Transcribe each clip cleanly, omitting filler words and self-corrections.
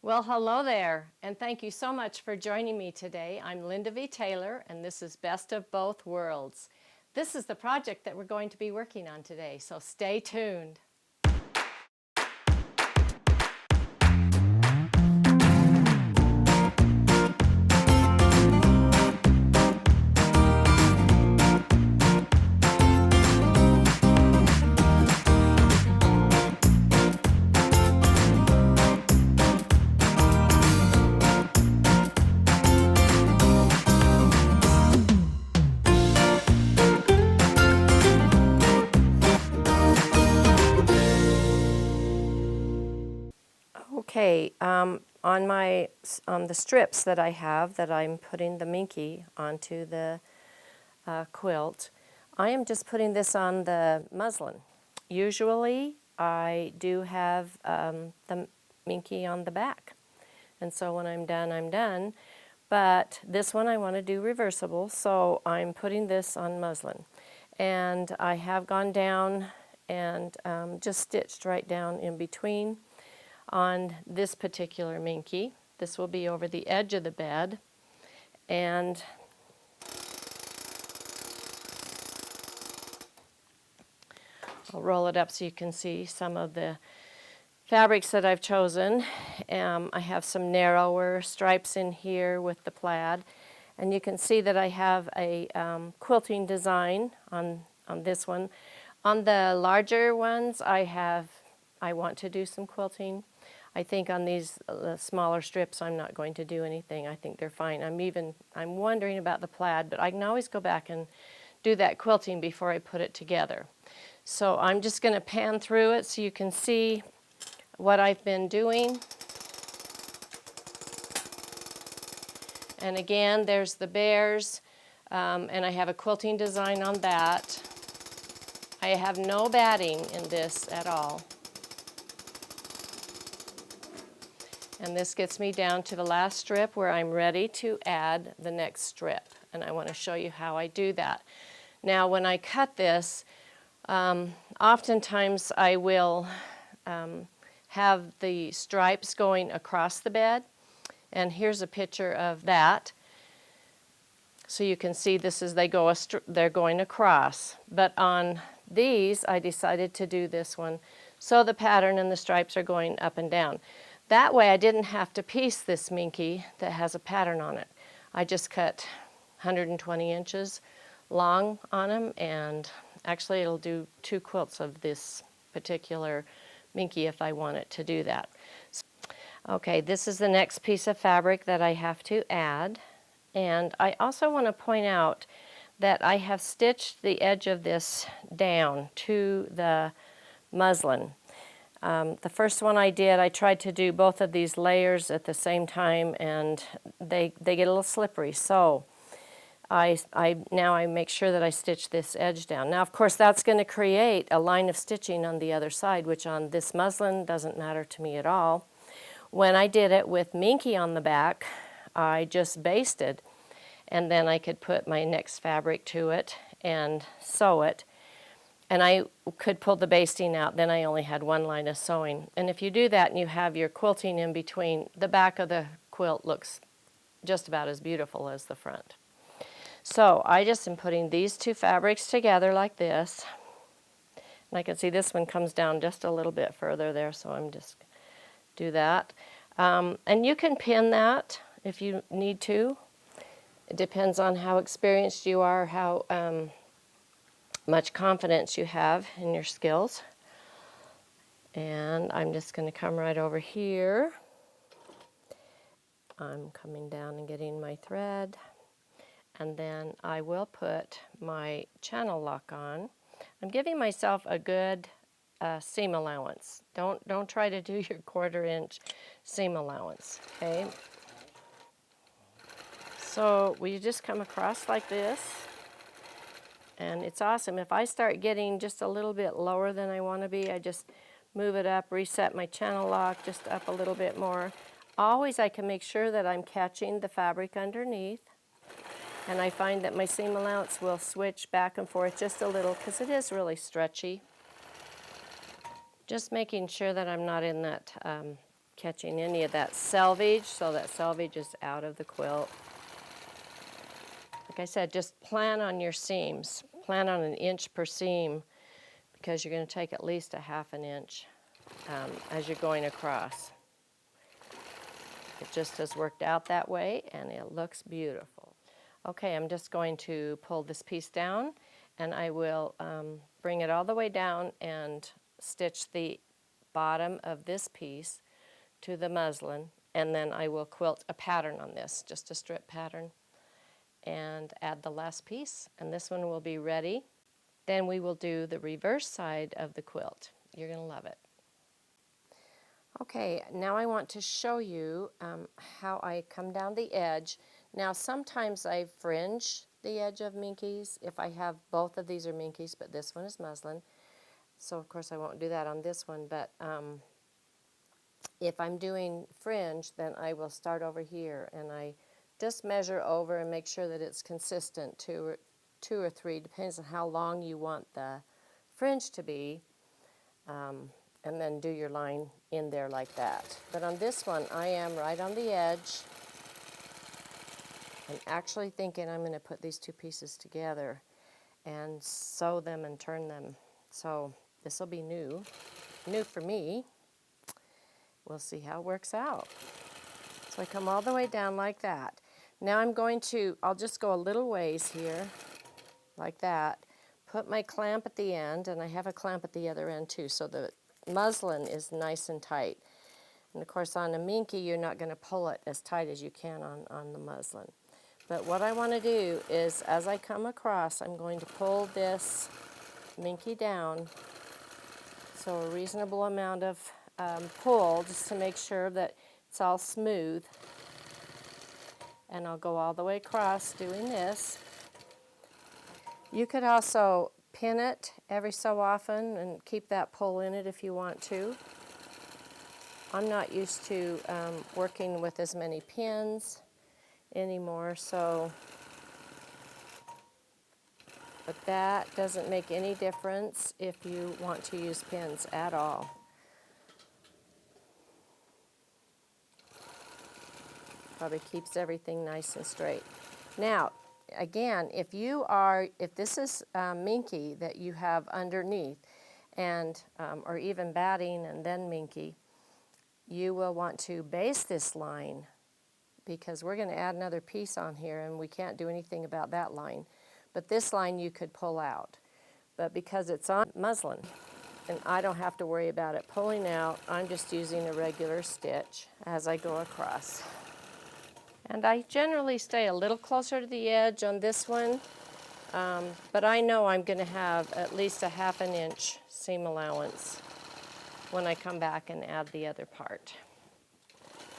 Well, hello there, and thank you so much for joining me today. I'm Linda V. Taylor, and this is Best of Both Worlds. This is the project that we're going to be working on today, so stay tuned. Okay, on the strips that I have that I'm putting the Minky onto the quilt, I am just putting this on the muslin. Usually I do have the Minky on the back, and so when I'm done, I'm done. But this one I want to do reversible, so I'm putting this on muslin. And I have gone down and just stitched right down in between on this particular Minky. This will be over the edge of the bed, and I'll roll it up so you can see some of the fabrics that I've chosen. I have some narrower stripes in here with the plaid, and you can see that I have a quilting design on this one. On the larger ones I want to do some quilting. I think on these smaller strips I'm not going to do anything. I think they're fine. I'm wondering about the plaid, but I can always go back and do that quilting before I put it together. So I'm just going to pan through it so you can see what I've been doing. And again, there's the bears, and I have a quilting design on that. I have no batting in this at all. And this gets me down to the last strip where I'm ready to add the next strip. And I want to show you how I do that. Now when I cut this, oftentimes I will have the stripes going across the bed. And here's a picture of that. So you can see this is they're going across. But on these, I decided to do this one. So the pattern and the stripes are going up and down. That way I didn't have to piece this Minky that has a pattern on it. I just cut 120 inches long on them, and actually it'll do 2 quilts of this particular Minky if I want it to do that. Okay, this is the next piece of fabric that I have to add, and I also want to point out that I have stitched the edge of this down to the muslin. The first one I did, I tried to do both of these layers at the same time, and they get a little slippery. So now I make sure that I stitch this edge down. Now, of course, that's going to create a line of stitching on the other side, which on this muslin doesn't matter to me at all. When I did it with Minky on the back, I just basted, and then I could put my next fabric to it and sew it. And I could pull the basting out, then I only had one line of sewing. And if you do that and you have your quilting in between, the back of the quilt looks just about as beautiful as the front. So I just am putting these 2 fabrics together like this. And I can see this one comes down just a little bit further there, so I'm just do that. And you can pin that if you need to. It depends on how experienced you are, how much confidence you have in your skills. And I'm just going to come right over here. I'm coming down and getting my thread, and then I will put my channel lock on. I'm giving myself a good seam allowance. Don't try to do your 1/4 inch seam allowance, okay? So we just come across like this. And it's awesome. If I start getting just a little bit lower than I want to be, I just move it up, reset my channel lock just up a little bit more. Always I can make sure that I'm catching the fabric underneath. And I find that my seam allowance will switch back and forth just a little because it is really stretchy. Just making sure that I'm not in that catching any of that selvage, so that selvage is out of the quilt. Like I said, just plan on your seams. Plan on 1 inch per seam because you're going to take at least a 1/2 inch as you're going across. It just has worked out that way and it looks beautiful. Okay, I'm just going to pull this piece down and I will bring it all the way down and stitch the bottom of this piece to the muslin, and then I will quilt a pattern on this, just a strip pattern, and add the last piece, and this one will be ready. Then we will do the reverse side of the quilt. You're going to love it. Okay, now I want to show you how I come down the edge. Now sometimes I fringe the edge of Minky's if I have both of these are Minky's, but this one is muslin. So of course I won't do that on this one, but if I'm doing fringe, then I will start over here and I just measure over and make sure that it's consistent, two or three, depends on how long you want the fringe to be, and then do your line in there like that. But on this one, I am right on the edge. I'm actually thinking I'm going to put these two pieces together and sew them and turn them. So this will be new for me. We'll see how it works out. So I come all the way down like that. Now I'll just go a little ways here, like that, put my clamp at the end, and I have a clamp at the other end too, so the muslin is nice and tight. And of course on a Minky, you're not going to pull it as tight as you can on the muslin. But what I want to do is, as I come across, I'm going to pull this Minky down, so a reasonable amount of pull, just to make sure that it's all smooth. And I'll go all the way across doing this. You could also pin it every so often and keep that pull in it if you want to. I'm not used to working with as many pins anymore, but that doesn't make any difference if you want to use pins at all. Probably keeps everything nice and straight. Now, again, if this is Minky that you have underneath, and or even batting and then Minky, you will want to base this line because we're going to add another piece on here and we can't do anything about that line. But this line you could pull out. But because it's on muslin and I don't have to worry about it pulling out, I'm just using a regular stitch as I go across. And I generally stay a little closer to the edge on this one, but I know I'm going to have at least a 1/2 inch seam allowance when I come back and add the other part.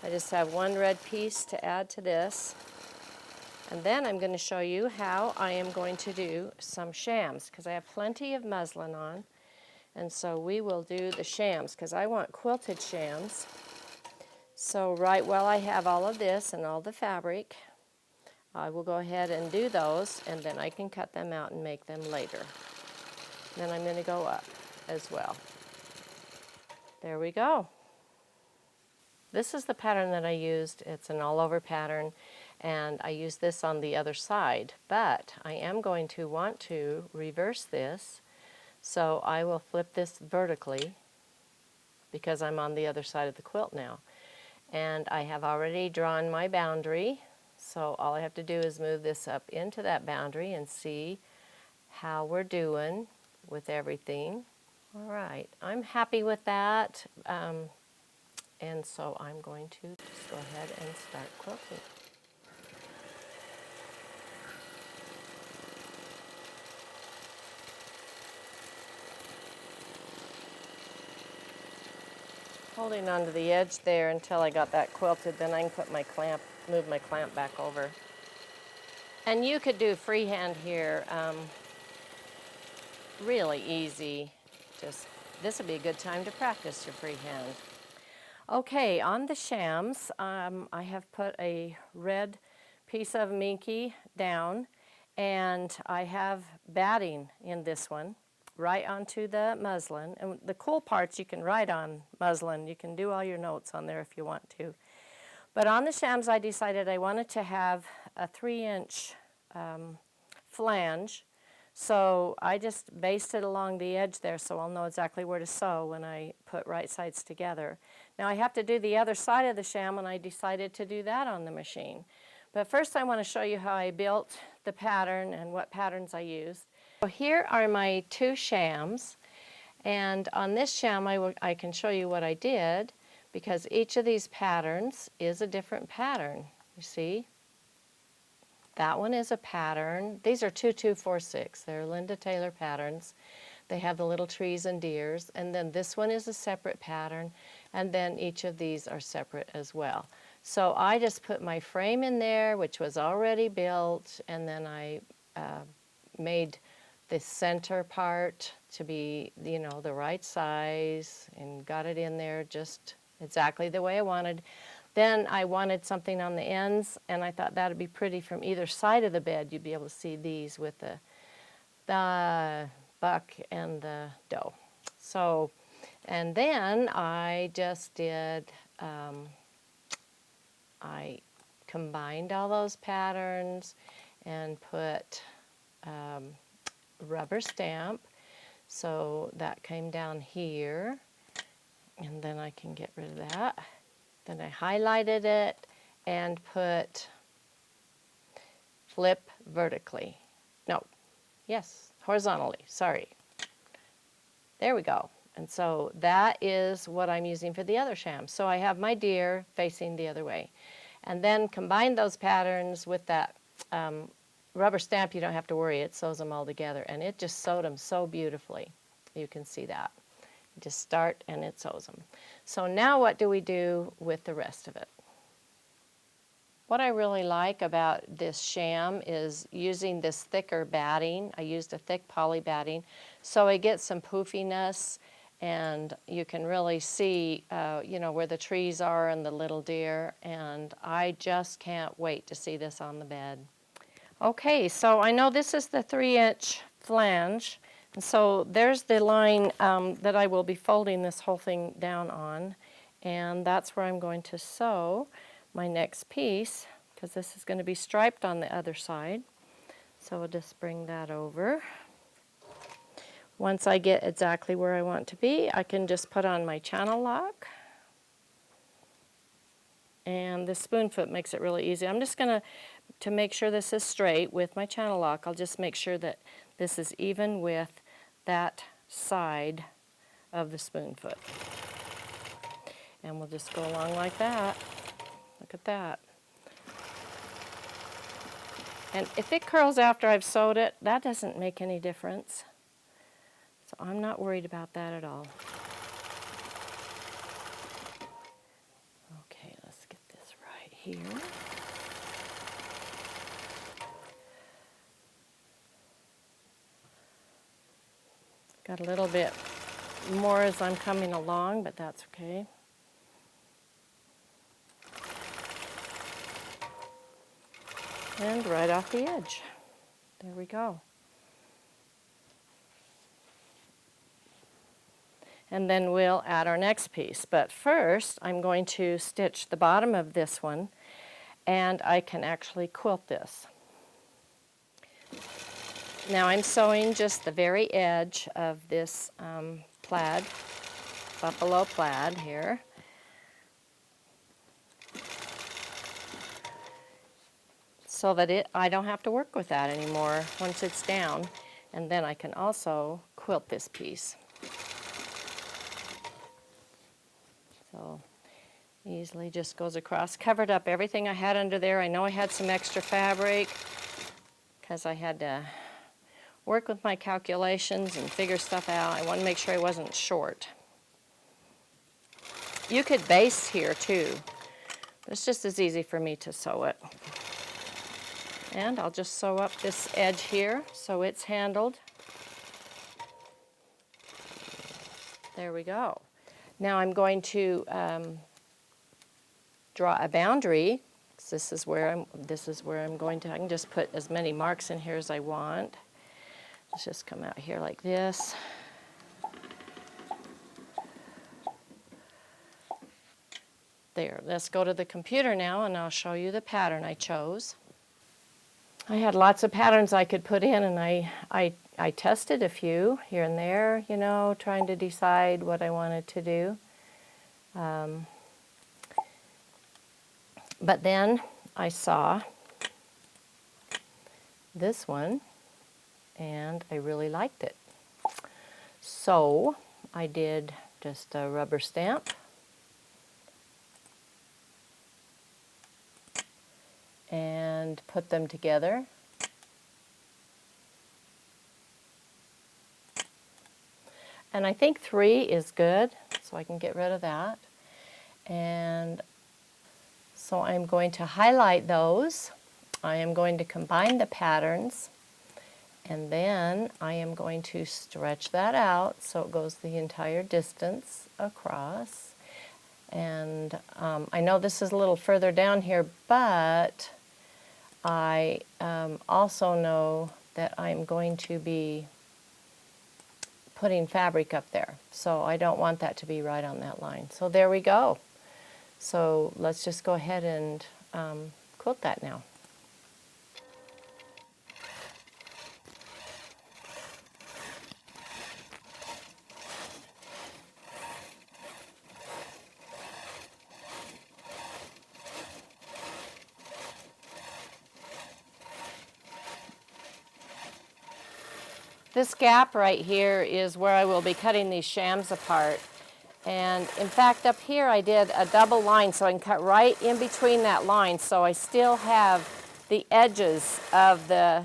I just have one red piece to add to this, and then I'm going to show you how I am going to do some shams, because I have plenty of muslin on, and so we will do the shams, because I want quilted shams. So right while I have all of this and all the fabric, I will go ahead and do those, and then I can cut them out and make them later. Then I'm going to go up as well. There we go. This is the pattern that I used. It's an all-over pattern, and I use this on the other side, but I am going to want to reverse this, so I will flip this vertically because I'm on the other side of the quilt now. And I have already drawn my boundary, so all I have to do is move this up into that boundary and see how we're doing with everything. All right, I'm happy with that, and so I'm going to just go ahead and start quilting. Holding onto the edge there until I got that quilted, then I can put my clamp, move my clamp back over. And you could do freehand here, really easy. This would be a good time to practice your freehand. Okay, on the shams, I have put a red piece of Minky down, and I have batting in this one. right onto the muslin. And the cool parts, you can write on muslin. You can do all your notes on there if you want to. But on the shams, I decided I wanted to have a 3-inch flange. So I just basted it along the edge there so I'll know exactly where to sew when I put right sides together. Now I have to do the other side of the sham, and I decided to do that on the machine. But first I want to show you how I built the pattern and what patterns I used. So here are my 2 shams, and on this sham I can show you what I did, because each of these patterns is a different pattern. You see? That one is a pattern. These are 2246. They're Linda Taylor patterns. They have the little trees and deers. And then this one is a separate pattern. And then each of these are separate as well. So I just put my frame in there, which was already built, and then I made the center part to be, you know, the right size, and got it in there just exactly the way I wanted. Then I wanted something on the ends, and I thought that would be pretty from either side of the bed. You'd be able to see these with the buck and the doe. So, and then I just did, I combined all those patterns and put rubber stamp. So that came down here, and then I can get rid of that. Then I highlighted it and put flip vertically. No, yes, horizontally, sorry. There we go. And so that is what I'm using for the other sham. So I have my deer facing the other way. And then combine those patterns with that rubber stamp. You don't have to worry, it sews them all together. And it just sewed them so beautifully. You can see that. You just start and it sews them. So now what do we do with the rest of it? What I really like about this sham is using this thicker batting. I used a thick poly batting, so I get some poofiness, and you can really see, you know, where the trees are and the little deer, and I just can't wait to see this on the bed. Okay, so I know this is the 3-inch flange, and so there's the line that I will be folding this whole thing down on, and that's where I'm going to sew my next piece, because this is going to be striped on the other side. So we'll just bring that over. Once I get exactly where I want to be, I can just put on my channel lock. And the spoon foot makes it really easy. I'm just going to make sure this is straight with my channel lock, I'll just make sure that this is even with that side of the spoon foot. And we'll just go along like that. Look at that. And if it curls after I've sewed it, that doesn't make any difference. So I'm not worried about that at all. Okay, let's get this right here. Got a little bit more as I'm coming along, but that's okay. And right off the edge. There we go. And then we'll add our next piece. But first, I'm going to stitch the bottom of this one, and I can actually quilt this. Now I'm sewing just the very edge of this plaid, buffalo plaid here. So that I don't have to work with that anymore once it's down. And then I can also quilt this piece. So easily just goes across. Covered up everything I had under there. I know I had some extra fabric because I had to work with my calculations and figure stuff out. I wanted to make sure I wasn't short. You could base here too, but it's just as easy for me to sew it. And I'll just sew up this edge here so it's handled. There we go. Now I'm going to draw a boundary. This is where I'm going to. I can just put as many marks in here as I want. Let's just come out here like this. There, let's go to the computer now and I'll show you the pattern I chose. I had lots of patterns I could put in, and I tested a few here and there, you know, trying to decide what I wanted to do. But then I saw this one and I really liked it. So I did just a rubber stamp and put them together. And I think 3 is good, so I can get rid of that. And so I'm going to highlight those. I am going to combine the patterns, and then I am going to stretch that out so it goes the entire distance across. And I know this is a little further down here, but I also know that I'm going to be putting fabric up there, so I don't want that to be right on that line. So there we go. So let's just go ahead and quilt that now. This gap right here is where I will be cutting these shams apart. And in fact, up here I did a double line so I can cut right in between that line, so I still have the edges of the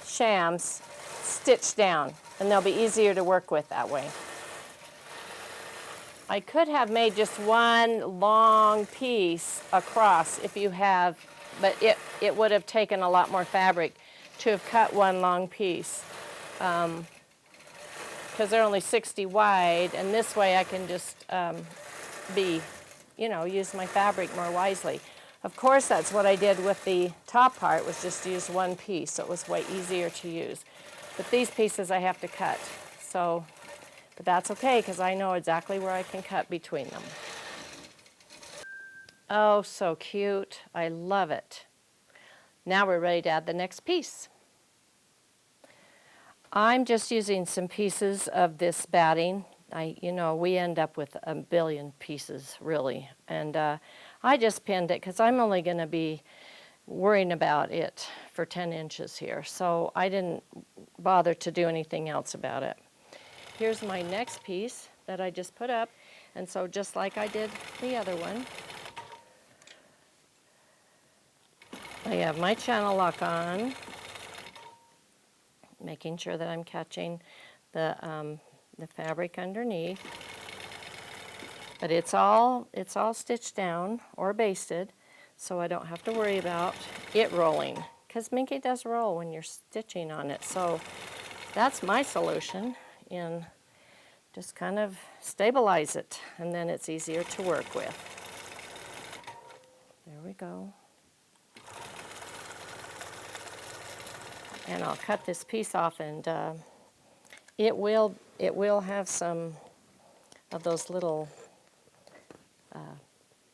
shams stitched down, and they'll be easier to work with that way. I could have made just one long piece across if you have, but it would have taken a lot more fabric to have cut one long piece. Because they're only 60 wide, and this way I can just use my fabric more wisely. Of course, that's what I did with the top part, was just use one piece, so it was way easier to use. But these pieces I have to cut, but that's okay, because I know exactly where I can cut between them. Oh, so cute. I love it. Now we're ready to add the next piece. I'm just using some pieces of this batting. We end up with a billion pieces, really. And I just pinned it because I'm only going to be worrying about it for 10 inches here. So I didn't bother to do anything else about it. Here's my next piece that I just put up. And so just like I did the other one, I have my channel lock on, making sure that I'm catching the fabric underneath. But it's all stitched down or basted, so I don't have to worry about it rolling, because Minky does roll when you're stitching on it. So that's my solution, in just kind of stabilize it, and then it's easier to work with. There we go. And I'll cut this piece off, and it will have some of those little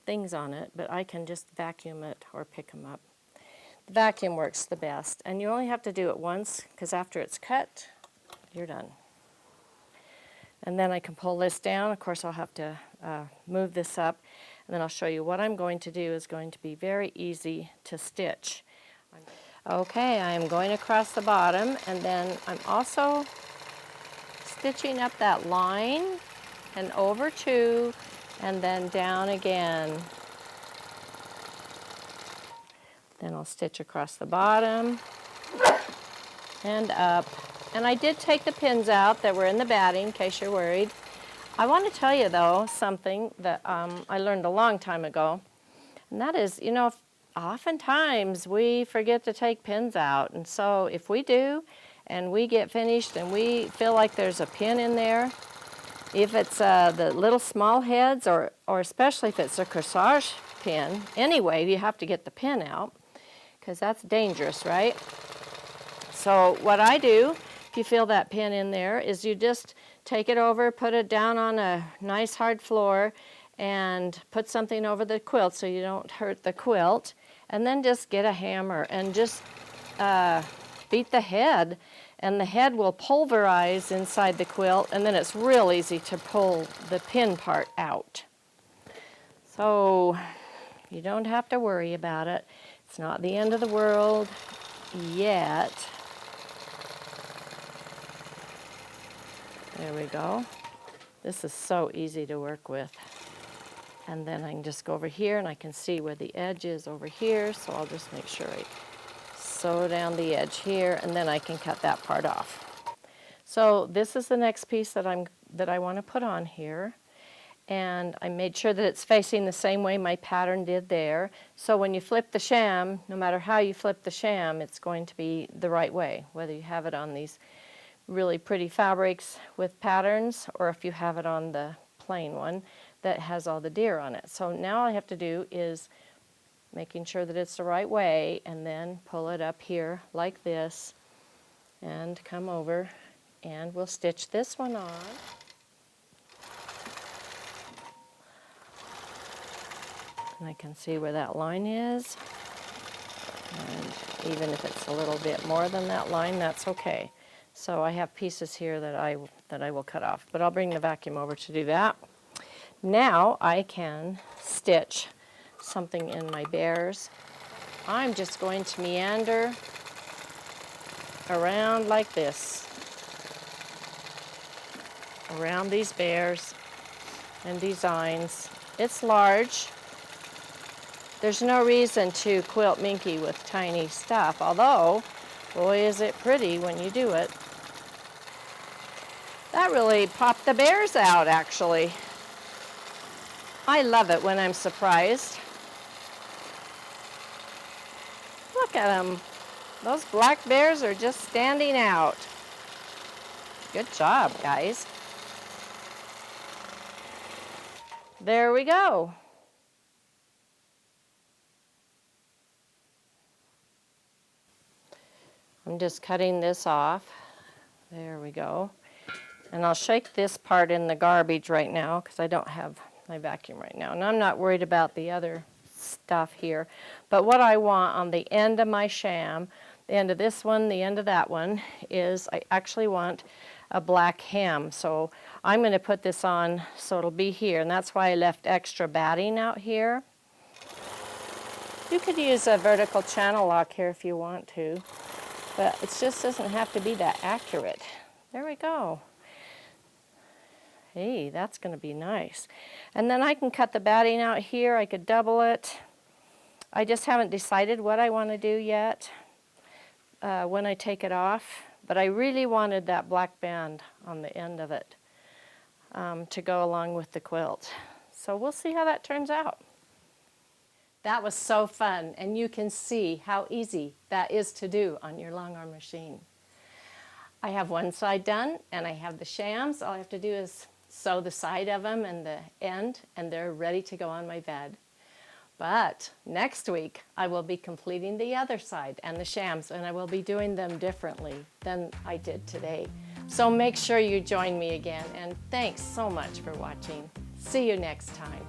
things on it, but I can just vacuum it or pick them up. The vacuum works the best, and you only have to do it once, because after it's cut, you're done. And then I can pull this down. Of course, I'll have to move this up, and then I'll show you what I'm going to do is going to be very easy to stitch. Okay, I am going across the bottom, and then I'm also stitching up that line and over 2, and then down again. Then I'll stitch across the bottom and up. And I did take the pins out that were in the batting, in case you're worried. I want to tell you, though, something that I learned a long time ago, and that is, oftentimes we forget to take pins out, and so if we do and we get finished and we feel like there's a pin in there, if it's the little small heads, or especially if it's a corsage pin, anyway, you have to get the pin out, because that's dangerous, right? So what I do help you feel that pin in there is you just take it over, put it down on a nice hard floor, and put something over the quilt so you don't hurt the quilt, and then just get a hammer and just beat the head, and the head will pulverize inside the quilt, and then it's real easy to pull the pin part out. So you don't have to worry about it. It's not the end of the world yet. There we go. This is so easy to work with. And then I can just go over here and I can see where the edge is over here, so I'll just make sure I sew down the edge here, and then I can cut that part off. So this is the next piece that I want to put on here, and I made sure that it's facing the same way my pattern did there. So when you flip the sham, no matter how you flip the sham, it's going to be the right way, whether you have it on these really pretty fabrics with patterns or if you have it on the plain one that has all the deer on it. So now all I have to do is making sure that it's the right way, and then pull it up here like this and come over, and we'll stitch this one on. And I can see where that line is, and even if it's a little bit more than that line, that's okay. So I have pieces here that I will cut off, but I'll bring the vacuum over to do that. Now I can stitch something in my bears. I'm just going to meander around like this, around these bears and designs. It's large. There's no reason to quilt Minky with tiny stuff, although, boy, is it pretty when you do it. That really popped the bears out, actually. I love it when I'm surprised. Look at them. Those black bears are just standing out. Good job, guys. There we go. I'm just cutting this off. There we go. And I'll shake this part in the garbage right now because I don't have my vacuum right now. And I'm not worried about the other stuff here. But what I want on the end of my sham, the end of this one, the end of that one, is I actually want a black hem. So I'm going to put this on so it'll be here. And that's why I left extra batting out here. You could use a vertical channel lock here if you want to. But it just doesn't have to be that accurate. There we go. Hey, that's going to be nice. And then I can cut the batting out here. I could double it. I just haven't decided what I want to do yet when I take it off. But I really wanted that black band on the end of it to go along with the quilt. So we'll see how that turns out. That was so fun, and you can see how easy that is to do on your long arm machine. I have one side done, and I have the shams. All I have to do is sew the side of them and the end, and they're ready to go on my bed. But next week, I will be completing the other side and the shams, and I will be doing them differently than I did today. So make sure you join me again, and thanks so much for watching. See you next time.